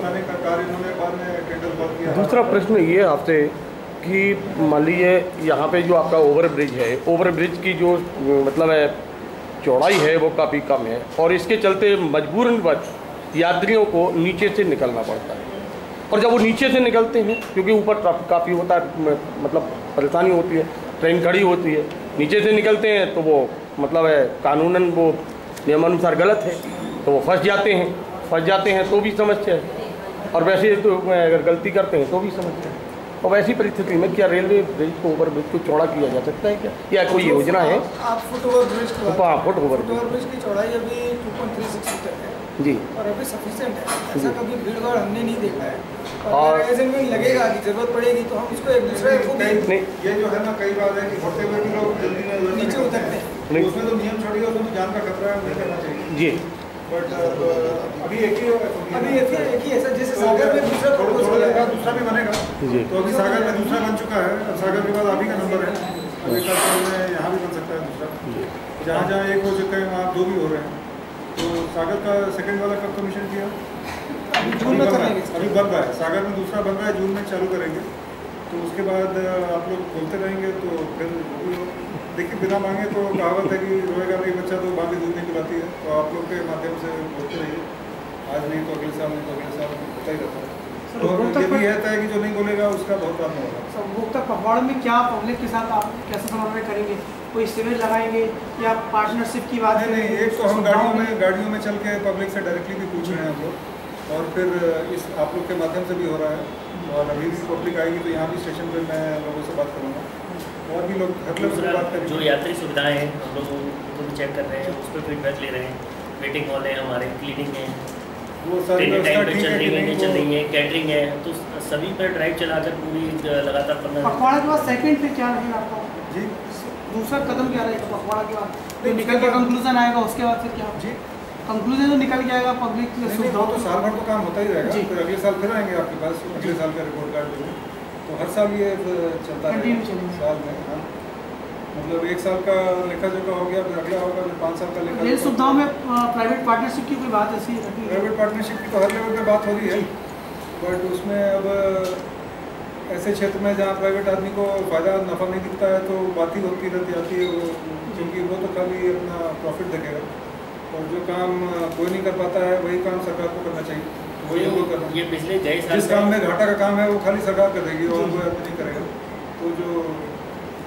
बनाने का कार्य इन्होंने बाद में टेंडर बंद किया। दूसरा प्रश्न ये आपसे कि मान लीजिए यहाँ पे जो आपका ओवर ब्रिज है, ओवर ब्रिज की जो मतलब है चौड़ाई है वो काफ़ी कम है और इसके चलते मजबूरनवश यात्रियों को नीचे से निकलना पड़ता है। और जब वो नीचे से निकलते हैं, क्योंकि ऊपर ट्रैफिक काफ़ी होता है, मतलब परेशानी होती है, ट्रेन खड़ी होती है, नीचे से निकलते हैं तो वो मतलब है कानूनन वो नियमानुसार गलत है, तो वो फंस जाते हैं तो भी समस्या है, और वैसे तो अगर गलती करते हैं तो भी समस्या है। और वैसी परिस्थिति में क्या रेलवे ब्रिज को ओवर ब्रिज को चौड़ा किया जा सकता है क्या, या कोई योजना है? आप फुट ओवर ब्रिज की फुट ओवर ब्रिज की चौड़ाई अभी 2.36 मीटर है जी, और अभी सफिशिएंट है। ऐसा कभी भीड़ भाड़ हमने नहीं देखा है, और ऐसे में लगेगा कि जरूरत पड़ेगी तो हम इसको एक दूसरे को भी ये जो है ना, कई बार है कि होते हुए भी लोग जल्दी में नीचे उतरते हैं, तो उसमें तो नियम छोड़िए, उसमें तो जान का खतरा है, नहीं करना चाहिए जी। बट अभी एक ही ऐसा जैसे सागर में दूसरा दूसरा भी बनेगा जी। तो अभी सागर में दूसरा बन चुका है, अब सागर के बाद आप ही का नंबर है, अभी यहाँ भी बन सकता है दूसरा। जहाँ जहाँ एक हो चुका है वहाँ 2 भी हो रहे हैं, तो सागर का सेकंड वाला कब कमीशन किया? जून में करेंगे। अभी बन रहा है, सागर में दूसरा बन रहा है, जून में चालू करेंगे, तो उसके बाद आप लोग खोलते रहेंगे तो फिर देखिए बिना मांगे तो कहावत है कि रोएगा नहीं बच्चा तो माँ भी दूध नहीं पिलाती है, तो आप लोग के माध्यम से बोलते रहिए, आज नहीं तो अगले साल, नहीं तो अगले साल होता ही रहता है। तो ये भी रहता है कि जो नहीं बोलेगा उसका बहुत काम होगा। उपभोक्ता पखवाड़े में क्या पब्लिक के साथ आप कैसे समन्वय करेंगे? कोई शिविर लगाएंगे या पार्टनरशिप की बात? नहीं, एक तो हम गाड़ियों में चल के पब्लिक से डायरेक्टली भी पूछ रहे हैं हम लोग, और फिर इस आप लोग के माध्यम से भी हो रहा है, और अभी भी पब्लिक आएगी तो यहाँ भी स्टेशन पर मैं लोगों से बात करूँगा, और भी लोग हर लोग से बात करेंगे। जो यात्री सुविधाएं हैं हम लोग उनको भी चेक कर रहे हैं, उस पर फीडबैक ले रहे हैं, वेटिंग हॉल है हमारे, क्लीनिंग है, वो सारी टाइम पे चल रही है नहीं चल रही है, कैटरिंग है, तो सभी पर ड्राइव चलाकर पूरी लगातार 15 पखवाड़ा के बाद सेकंड फिर क्या रहेगा आपका जी? दूसरा कदम क्या रहेगा पखवाड़ा के बाद? तो निकल के कंक्लूजन आएगा, उसके बाद फिर क्या जी? कंक्लूजन तो निकल के आएगा पब्लिक सुविधाओं तो साल भर तो काम होता ही रहेगा, फिर अगले साल फिर आएंगे आपके पास, अगले साल का रिपोर्ट कार्ड देंगे, तो हर साल ये चलता रहेगा साल में। हाँ, मतलब एक साल का लेखा जोखा हो गया, फिर अगला होगा, फिर 5 साल का लेखा। रेल सुविधाओं में प्राइवेट पार्टनरशिप की कोई बात ऐसी? प्राइवेट पार्टनरशिप की तो हर लेवल पे बात हो रही है, बट उसमें अब ऐसे क्षेत्र में जहाँ प्राइवेट आदमी को फ़ायदा नफ़ा नहीं दिखता है तो बात ही होती रहती आती है वो, क्योंकि वो तो खाली अपना प्रॉफिट देखेगा, और जो काम कोई नहीं कर पाता है वही काम सरकार को करना चाहिए, वही वो करना। ये पिछले कई साल जिस काम में घाटा का काम है वो खाली सरकार करेगी और वो आदमी नहीं करेगा, तो जो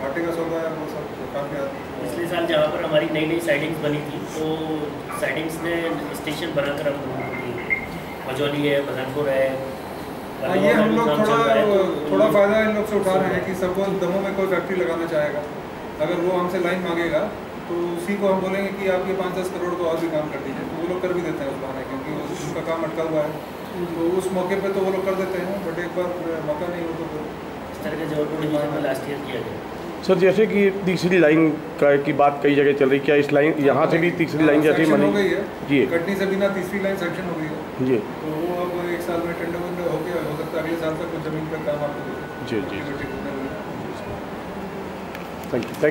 घाटे का सौदा है वो सब सरकार के हाथ। पिछले साल जहाँ पर हमारी नई नई साइडिंग्स बनी थी, तो साइडिंग्स ने स्टेशन बनाकर हम लोगों को दी, मजौली है, बदनपुर है, ये हम लोग थोड़ा फ़ायदा इन लोग से उठा रहे हैं कि सपोज दमों में कोई फैक्ट्री लगाना चाहेगा, अगर वो हमसे लाइन मांगेगा तो उसी को हम बोलेंगे कि आप ये 5-10 करोड़ को और भी काम कर दीजिए, तो वो लोग कर भी देते हैं उस बहाने, क्योंकि उनका काम अटका हुआ है, तो उस मौके पे तो वो लोग कर देते हैं, बट एक बार मौका नहीं हो तो इस तरह के जबलपुर डिवीजन में लास्ट ईयर किया गया। सर, जैसे कि तीसरी लाइन की बात कई जगह चल रही, क्या इस लाइन यहाँ से भी तीसरी लाइन जैसे हो गई है जी? कटनी से बिना तीसरी लाइन सेक्शन हो गई है जी, तो वो अब 1 साल में टेंडर हो गया, हो सकता है अगले साल तक कुछ जमीन पर काम आपको जी जी, दे। Thank you.